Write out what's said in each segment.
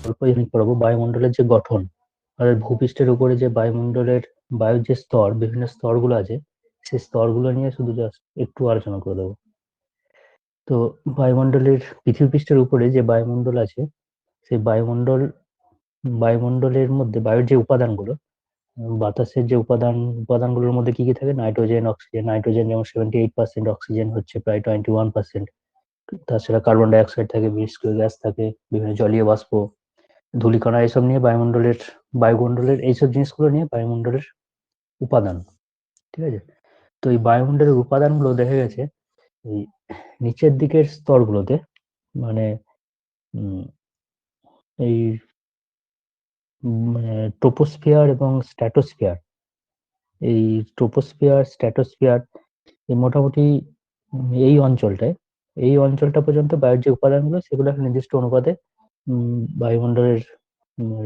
অল্প ইউনিট পড়াবো বায়ুমণ্ডলের যে গঠন, অর্থাৎ ভূপৃষ্ঠের উপরে যে বায়ুমণ্ডলের বায়ুর যে স্তর, বিভিন্ন স্তরগুলো আছে, সেই স্তরগুলো নিয়ে শুধু জাস্ট একটু আলোচনা করে দেবো। তো বায়ুমণ্ডলের পৃথিবী পৃষ্ঠের উপরে যে বায়ুমণ্ডল আছে, সেই বায়ুমণ্ডলের মধ্যে বায়ুর যে উপাদানগুলো, বাতাসের যে উপাদানগুলোর মধ্যে কি কি থাকে? Nitrogen, oxygen. নাইট্রোজেন যেমন 78%, অক্সিজেন হচ্ছে প্রায় 21%। তাছাড়া কার্বন ডাই অক্সাইড থাকে, বিষক্রিয় গ্যাস থাকে, বিভিন্ন জলীয় বাষ্প, ধূলিকণা, এসব নিয়ে বায়ুমণ্ডলের এইসব জিনিসগুলো নিয়ে বায়ুমণ্ডলের উপাদান। ঠিক আছে? তো এই বায়ুমণ্ডলের উপাদানগুলো দেখা গেছে এই নিচের দিকের স্তরগুলোতে, মানে এই মানে ট্রোপোস্ফিয়ার এবং স্ট্র্যাটোস্ফিয়ার, এই স্ট্র্যাটোস্ফিয়ার এই মোটামুটি এই অঞ্চলটা পর্যন্ত বায়ুর যে উপাদানগুলো, সেগুলো একটা নির্দিষ্ট অনুপাতে বায়ুমণ্ডলের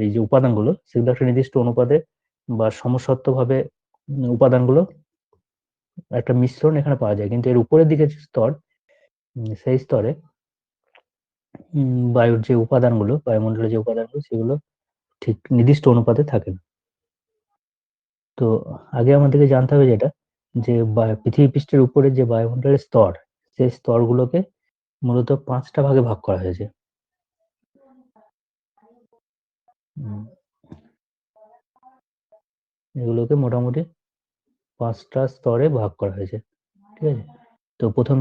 এই যে উপাদানগুলো, সেগুলো একটা নির্দিষ্ট অনুপাতে বা সমসত্ত্বভাবে উপাদানগুলো একটা মিশ্রণ এখানে পাওয়া যায়। কিন্তু এর উপরের দিকে যে স্তর, সেই স্তরে বায়ুর যে উপাদানগুলো, বায়ুমণ্ডলের যে উপাদানগুলো, সেগুলো ঠিক নির্দিষ্ট অনুপাতে থাকে না। তো আগে আমাদেরকে জানতে হবে যেটা, যে পৃথিবী পৃষ্ঠের উপরে যে বায়ুমণ্ডলের স্তর, সেই স্তরগুলোকে মূলত 5টা ভাগে ভাগ করা হয়েছে। এগুলোকে মোটামুটি 5টা স্তরে ভাগ করা হয়েছে। ঠিক আছে? তো প্রথম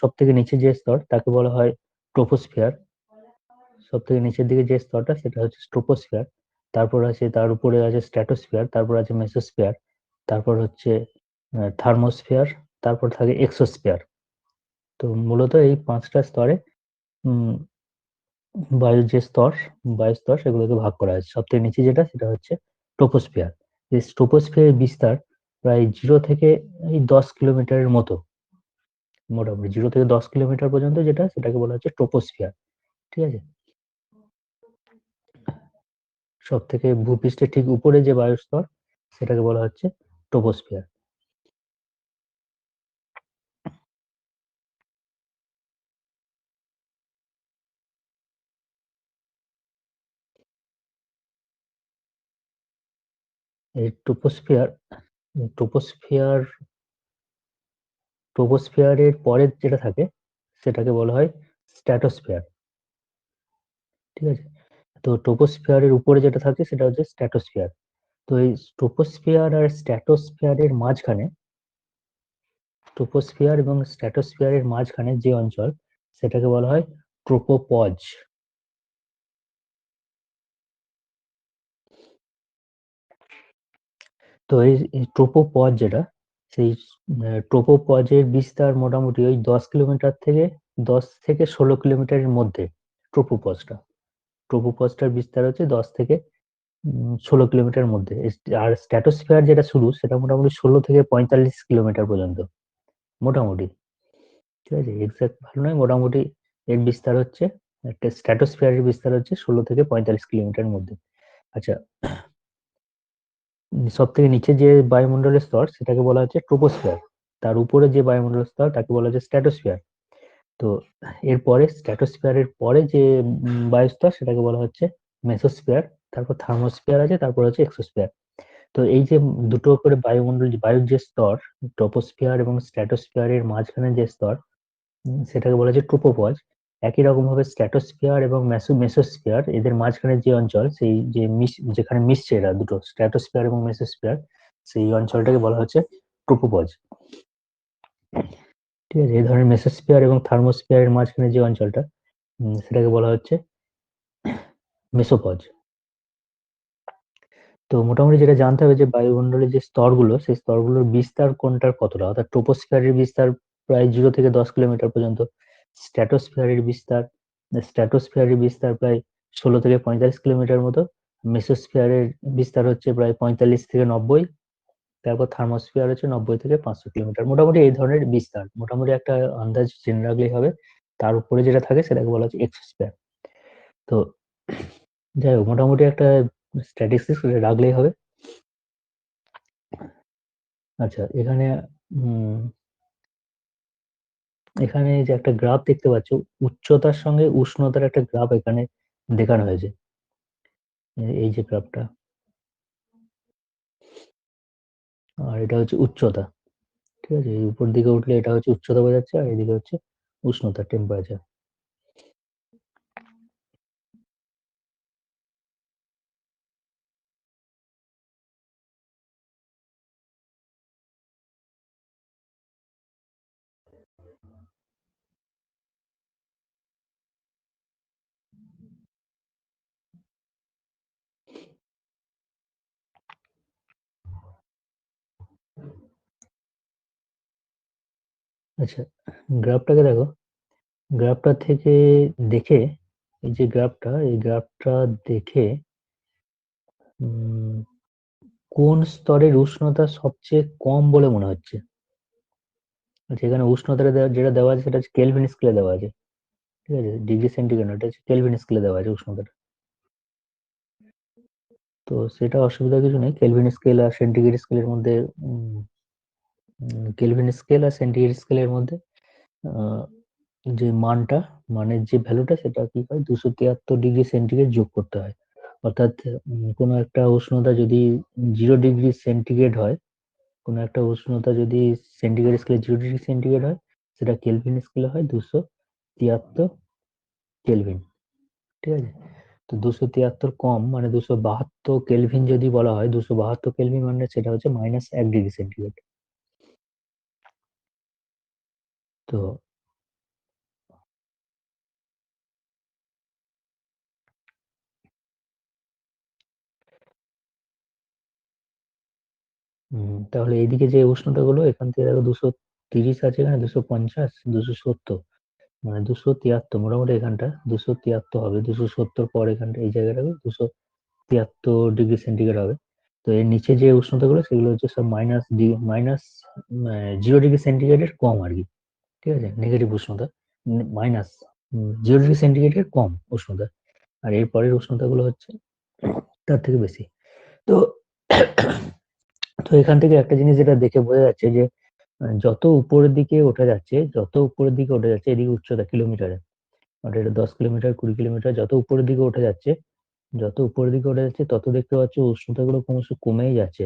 সব থেকে নিচে যে স্তর, তাকে বলা হয় ট্রোপোস্ফিয়ার। সব থেকে নিচের দিকে যে স্তরটা, সেটা হচ্ছে ট্রোপোস্ফিয়ার। তারপর আছে, তার উপরে আছে স্ট্র্যাটোস্ফিয়ার, তারপর আছে মেসোস্ফিয়ার, তারপর হচ্ছে থার্মোস্ফিয়ার, তারপর থাকে এক্সোস্ফিয়ার। তো মূলত এই 5টা স্তরে বায়ুর স্তর সেগুলোকে ভাগ করা হয়েছে। সবথেকে নিচে যেটা, সেটা হচ্ছে ট্রোপোস্ফিয়ার। এই ট্রোপোস্ফিয়ারের বিস্তার প্রায় 0 থেকে 10 কিলোমিটারের মতো, মোটামুটি 0 থেকে 10 কিলোমিটার পর্যন্ত, যেটা সেটাকে বলা হচ্ছে ট্রোপোস্ফিয়ার। ঠিক আছে? সব থেকে ভূপৃষ্ঠের ঠিক উপরে যে বায়ুর স্তর, সেটাকে বলা হচ্ছে ট্রোপোস্ফিয়ার। এই ট্রোপোস্ফিয়ার ট্রোপোস্ফিয়ারের পরে যেটা থাকে, সেটাকে বলা হয় স্ট্র্যাটোস্ফিয়ার। ঠিক আছে? তো ট্রোপোস্ফিয়ারের উপরে যেটা থাকে, সেটা হচ্ছে স্ট্র্যাটোস্ফিয়ার। তো এই ট্রোপোস্ফিয়ার আর স্ট্র্যাটোস্ফিয়ারের মাঝখানে যে অঞ্চল, সেটাকে বলা হয় ট্রোপোপজ। তো এই ট্রোপোপজ যেটা, সেই ট্রোপোপজের বিস্তার মোটামুটি ওই 10 থেকে 16 কিলোমিটারের মধ্যে। ট্রোপোপজটার বিস্তার হচ্ছে 10 থেকে 16 কিলোমিটারের মধ্যে। আর স্ট্র্যাটোস্ফিয়ার যেটা শুরু, সেটা মোটামুটি 16 থেকে 45 কিলোমিটার পর্যন্ত, মোটামুটি। ঠিক আছে? এক্সাক্ট ভালো নয়, মোটামুটি এর বিস্তার হচ্ছে, একটা স্ট্র্যাটোস্ফিয়ারের বিস্তার হচ্ছে 16 থেকে 45 কিলোমিটারের মধ্যে। আচ্ছা, সব থেকে নিচে যে বায়ুমণ্ডলের স্তর, সেটাকে বলা হচ্ছে ট্রোপোস্ফিয়ার। তার উপরে যে বায়ুমণ্ডলের স্তর, তাকে বলা হচ্ছে স্ট্র্যাটোস্ফিয়ার। তো এরপরে স্ট্র্যাটোস্ফিয়ারের পরে যে বায়ুস্তর, সেটাকে বলা হচ্ছে মেসোস্ফিয়ার। তারপর থার্মোস্ফিয়ার আছে, তারপর হচ্ছে এক্সোস্ফিয়ার। তো এই যে দুটো করে বায়ুর যে স্তর, ট্রোপোস্ফিয়ার এবং স্ট্র্যাটোস্ফিয়ারের মাঝখানে যে স্তর, সেটাকে বলা হচ্ছে ট্রোপোপজ। একই রকম ভাবে স্ট্র্যাটোস্ফিয়ার এবং মেসোস্ফিয়ার, এদের মাঝখানে যে অঞ্চল, সেই যে যেখানে মিশছে এরা দুটো, স্ট্র্যাটোস্ফিয়ার এবং মেসোস্ফিয়ার, সেই অঞ্চলটাকে বলা হচ্ছে ট্রোপোপজ। ঠিক আছে? এই ধরনের মেসোস্ফিয়ার এবং থার্মোস্ফিয়ারের মাঝখানে যে অঞ্চলটা, সেটাকে বলা হচ্ছে মেসোপজ। তো মোটামুটি যেটা জানতে হবে, যে বায়ুমণ্ডলের যে স্তরগুলো, সেই স্তরগুলোর বিস্তার কোনটার কতটা, অর্থাৎ ট্রোপোস্ফিয়ারের বিস্তার প্রায় 0 থেকে 10 কিলোমিটার পর্যন্ত। স্ট্র্যাটোস্ফিয়ারের বিস্তার প্রায় 16 থেকে 45 কিলোমিটার মতো। মেসোস্ফিয়ারের বিস্তার হচ্ছে প্রায় 45 থেকে 90। তারপর থার্মোস্ফিয়ার হচ্ছে 90 থেকে 500 কিলোমিটার। মোটামুটি এই ধরনের বিস্তার, মোটামুটি একটা আন্দাজ জেনে রাখলেই হবে। তার উপরে যেটা থাকে, সেটাকে বলা হচ্ছে এক্সোস্ফিয়ার। তো যাই হোক, মোটামুটি একটা স্ট্যাটিস্টিক্স রাখলেই হবে। আচ্ছা, এখানে যে একটা গ্রাফ দেখতে পাচ্ছ, উচ্চতার সঙ্গে উষ্ণতার একটা গ্রাফ এখানে দেখানো হয়েছে। এই যে গ্রাফটা, আর এটা হচ্ছে উচ্চতা। ঠিক আছে, এই উপর দিকে উঠলে এটা হচ্ছে উচ্চতা বোঝাচ্ছে, আর এদিকে হচ্ছে উষ্ণতা, টেম্পারেচার। আচ্ছা, গ্রাফটাকে দেখো, গ্রাফটা থেকে দেখে, এই যে গ্রাফটা, এই গ্রাফটা দেখে উম, কোন স্তরের উষ্ণতা সবচেয়ে কম বলে মনে হচ্ছে? আচ্ছা, এখানে উষ্ণতাটা যেটা দেওয়া আছে সেটা হচ্ছে কেলভিন স্কেলে দেওয়া আছে। ঠিক আছে, ডিগ্রি সেন্টিগ্রেড না, এটা হচ্ছে কেলভিন স্কেলে দেওয়া আছে উষ্ণতাটা। তো সেটা অসুবিধা কিছু নেই, কেলভিন স্কেল আর সেন্টিগ্রেড স্কেলের মধ্যে কেলভিন স্কেল আর সেন্টিগ্রেড স্কেলের মধ্যে আহ, যে মানটা, মানের যে ভ্যালুটা, সেটা কি হয়, 273 ডিগ্রি সেন্টিগ্রেড যোগ করতে হয়। অর্থাৎ কোনো একটা উষ্ণতা যদি 0 ডিগ্রি সেন্টিগ্রেড হয়, কোনো একটা উষ্ণতা যদি সেন্টিগ্রেড স্কেলে 0 ডিগ্রি সেন্টিগ্রেড হয়, সেটা কেলভিন স্কেলে হয় 273 কেলভিন। ঠিক আছে, তো 273 কম মানে 272 কেলভিন যদি বলা হয়, 272 কেলভিন মানে সেটা হচ্ছে -1 ডিগ্রি সেন্টিগ্রেড। তো তাহলে এইদিকে যে উষ্ণতা গুলো, এখান থেকে দেখো 230 আছে, এখানে 250, 270, মানে 273, মোটামুটি এখানটা 273 হবে, 270 পর এখানটা এই জায়গাটা 273 ডিগ্রি সেন্টিগ্রেড হবে। তো এর নিচে যে উষ্ণতা গুলো, সেগুলো হচ্ছে সব মাইনাস 0 ডিগ্রি সেন্টিগ্রেডের কম আর কি। ঠিক আছে, নেগেটিভ উষ্ণতা, মাইনাস 0 ডিগ্রি সেন্টিগ্রেডের কম উষ্ণতা। আর এর পরের উষ্ণতা গুলো হচ্ছে তার থেকে বেশি। তো তো এখান থেকে একটা জিনিস যেটা দেখে বোঝা যাচ্ছে যে যত উপরের দিকে ওঠা যাচ্ছে, যত উপরের দিকে ওঠা যাচ্ছে, এদিকে উচ্চতা কিলোমিটারে, মানে এটা 10 কিলোমিটার, 20 কিলোমিটার, যত উপরের দিকে ওঠা যাচ্ছে, যত উপরের দিকে ওঠা যাচ্ছে, তত দেখতে পাচ্ছ উষ্ণতাগুলো ক্রমশ কমেই যাচ্ছে।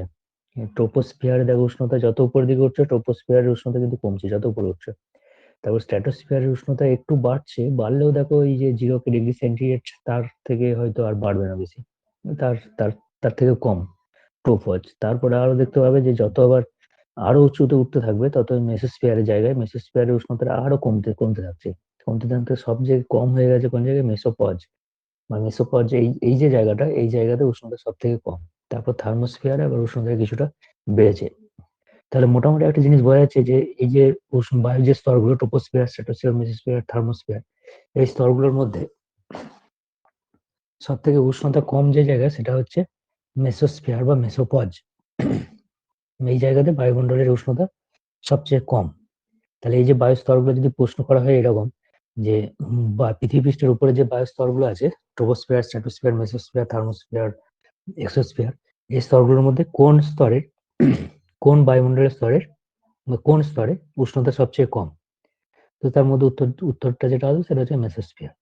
ট্রোপোস্ফিয়ারে দেখো, উষ্ণতা যত উপরের দিকে উঠছে, ট্রোপোস্ফিয়ারের উষ্ণতা কিন্তু কমছে যত উপরে উঠছে। তারপর স্ট্র্যাটোস্ফিয়ারের উষ্ণতা একটু বাড়ছে, বাড়লেও দেখো এই যে 0 ডিগ্রি সেন্টিগ্রেড, তার থেকে হয়তো আর বাড়বে না বেশি, তার তার তার থেকে কম ট্রোপোজ। তারপরে আরো দেখতে পাবে যে যত আবার আরো উঁচুতে উঠতে থাকবে, তত মেসোস্ফিয়ারের জায়গায়, মেসোস্ফিয়ারের উষ্ণতাটা আরো কমতে কমতে থাকছে, কমতে থাকতে সবচেয়ে কম হয়ে গেছে কোন জায়গায়, মেসোপজ। বা মেসোপজ, এই যে জায়গাটা, এই জায়গাতে উষ্ণতা সব থেকে কম। তারপর থার্মোস্ফিয়ারে আবার উষ্ণতা কিছুটা বেড়েছে। তাহলে মোটামুটি একটা জিনিস বোঝা যাচ্ছে যে এই যে বায়ুর যে স্তরগুলো, ট্রোপোস্ফিয়ার, স্ট্র্যাটোস্ফিয়ার, মেসোস্ফিয়ার, থার্মোস্ফিয়ার, এই স্তরগুলোর মধ্যে সব থেকে উষ্ণতা কম যে জায়গা, সেটা হচ্ছে মেসোস্ফিয়ার বা মেসোপজ। এই জায়গাতে বায়ুমণ্ডলের উষ্ণতা সবচেয়ে কম। তাহলে এই যে বায়ু স্তরগুলো যদি প্রশ্ন করা হয় এরকম, যে বা পৃথিবী পৃষ্ঠের উপরে যে বায়ু স্তরগুলো আছে, troposphere, stratosphere, mesosphere, thermosphere, exosphere, এই স্তরগুলোর মধ্যে কোন স্তরের, কোন বায়ুমণ্ডলের স্তরের বা কোন স্তরে উষ্ণতা সবচেয়ে কম, তো তার মধ্যে উত্তরটা যেটা হবে সেটা হচ্ছে মেসোস্ফিয়ার।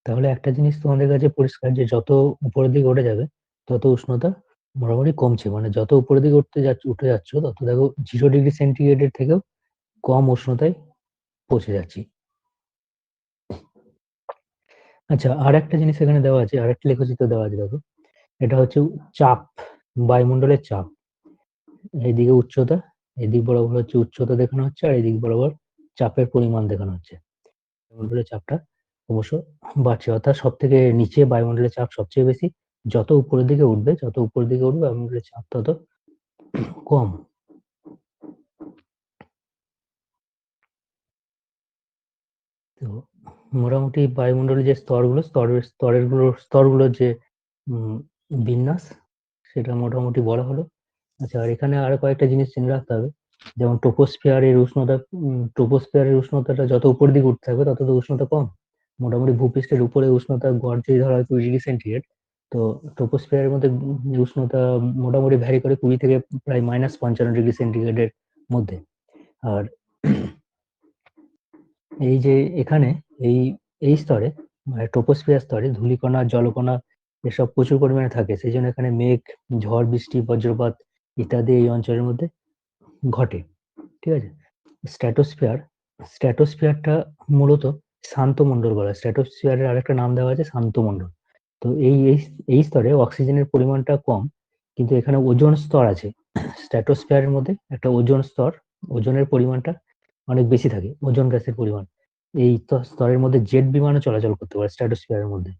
তাহলে একটা জিনিস তোমাদের কাছে পরিষ্কার, যে যত উপরের দিকে উঠে যাবে, তত উষ্ণতা মোটামুটি কমছে, মানে যত উপরের দিকে উঠে যাচ্ছ, তত দেখো 0 ডিগ্রি সেন্টিগ্রেডের থেকেও কম উষ্ণতায় পৌঁছে যাচ্ছি। আচ্ছা, আর একটা জিনিস এখানে দেওয়া আছে, আর একটা লেখচিত্র দেওয়া আছে দেখো, এটা হচ্ছে চাপ, বায়ুমণ্ডলের চাপ। এইদিকে উচ্চতা, এদিক বরাবর হচ্ছে উচ্চতা দেখানো হচ্ছে, আর এদিক বরাবর চাপের পরিমাণ দেখানো হচ্ছে। বায়ুমণ্ডলের চাপটা ক্রমশ বাড়ছে, অর্থাৎ সব থেকে নিচে বায়ুমণ্ডলের চাপ সবচেয়ে বেশি, যত উপরের দিকে উঠবে, যত উপরের দিকে উঠবে বায়ুমণ্ডলের চাপ তত কম। তো মোটামুটি বায়ুমণ্ডলের যে স্তরগুলো, স্তরগুলোর যে উম, বিন্যাস, সেটা মোটামুটি বলা হলো। আচ্ছা, আর এখানে আরো কয়েকটা জিনিস জেনে রাখতে হবে, যেমন ট্রোপোস্ফিয়ারের উষ্ণতাটা যত উপর দিকে উঠতে থাকবে, তত তো উষ্ণতা কম। মোটামুটি ভূপৃষ্ঠের উপরে উষ্ণতা গড় যদি ধরা হয় 20 ডিগ্রি সেন্টিগ্রেড, তো ট্রোপোস্ফিয়ারের মধ্যে উষ্ণতা মোটামুটি ভ্যারি করে 20 থেকে প্রায় -55 ডিগ্রি সেন্টিগ্রেডের মধ্যে। আর এই যে এখানে এই এই স্তরে মানে ট্রোপোস্ফিয়ার স্তরে ধূলিকণা জলকণা এসব প্রচুর পরিমাণে থাকে, সেই জন্য এখানে মেঘ, ঝড় বৃষ্টি, বজ্রপাত ইত্যাদি এই অঞ্চলের মধ্যে ঘটে। ঠিক আছে। স্ট্র্যাটোস্ফিয়ার স্ট্র্যাটোস্ফিয়ারটা মূলত শান্ত মণ্ডল বলা হয়। স্ট্র্যাটোস্ফিয়ারের আরেকটা নাম দেওয়া আছে শান্ত মণ্ডল। তো এই স্তরে অক্সিজেনের পরিমাণটা কম, কিন্তু এখানে ওজোন স্তর আছে। স্ট্র্যাটোস্ফিয়ারের মধ্যে একটা ওজোন স্তর, ওজনের পরিমাণটা অনেক বেশি থাকে, ওজোন গ্যাসের পরিমাণ। এই স্তরের মধ্যে জেট বিমানও চলাচল করতে পারে স্ট্র্যাটোস্ফিয়ারের মধ্যে।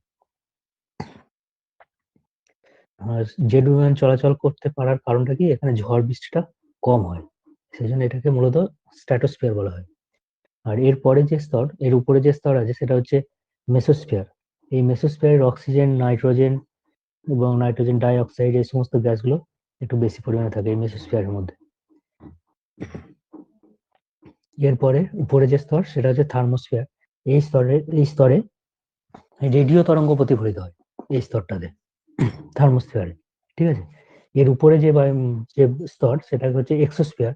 আর জেট বিমান চলাচল করতে পারার কারণটা কি, এখানে ঝড় বৃষ্টিটা কম হয়, সেই জন্য এটাকে মূলত স্ট্র্যাটোস্ফিয়ার বলা হয়। আর এর পরে যে স্তর, এর উপরে যে স্তর আছে সেটা হচ্ছে মেসোস্ফিয়ার। এই মেসোস্ফিয়ারের অক্সিজেন, নাইট্রোজেন এবং নাইট্রোজেন ডাই অক্সাইড এই সমস্ত গ্যাসগুলো একটু বেশি পরিমাণে থাকে এই মেসোস্ফিয়ারের মধ্যে। এরপরে উপরে যে স্তর সেটা হচ্ছে থার্মোস্ফিয়ার। এই স্তরে রেডিও তরঙ্গ প্রতিফলিত হয় এই স্তরটাতে, থার্মোস্ফিয়ারে। ঠিক আছে। এর উপরে যে স্তর সেটা হচ্ছে এক্সোস্ফিয়ার।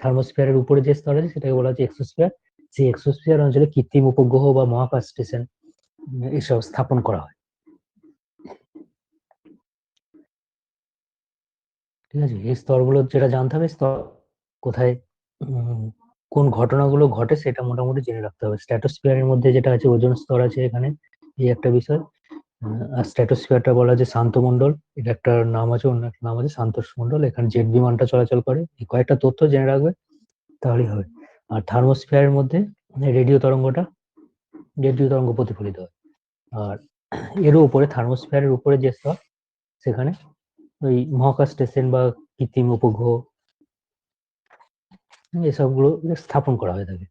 থার্মোস্ফিয়ারের উপরে যে স্তর আছে সেটাকে বলা হচ্ছে এক্সোস্ফিয়ার। সেই এক্সোস্ফিয়ার অঞ্চলে কৃত্রিম উপগ্রহ বা মহাকাশ স্টেশন এসব স্থাপন করা হয়। ঠিক আছে। এই স্তরগুলো যেটা জানতে হবে, স্তর কোথায় কোন ঘটনাগুলো ঘটে সেটা মোটামুটি জেনে রাখতে হবে। স্ট্র্যাটোস্ফিয়ারের মধ্যে যেটা আছে ওজোন স্তর আছে এখানে, এই একটা বিষয়। আর স্ট্র্যাটোস্ফিয়ারটা বলা যায় শান্ত মণ্ডল, এটা একটা নাম আছে, অন্য একটা নাম আছে শান্তশ মণ্ডল। এখানে জেট বিমানটা চলাচল করে। এই কয়েকটা তথ্য জেনে রাখবে তাহলেই হবে। আর থার্মোস্ফিয়ারের মধ্যে রেডিও তরঙ্গটা, রেডিও তরঙ্গ প্রতিফলিত হয়। আর এরও উপরে, থার্মোস্ফিয়ারের উপরে যে স্তর সেখানে ওই মহাকাশ স্টেশন বা কৃত্রিম উপগ্রহ এসবগুলো স্থাপন করা হয়ে থাকে।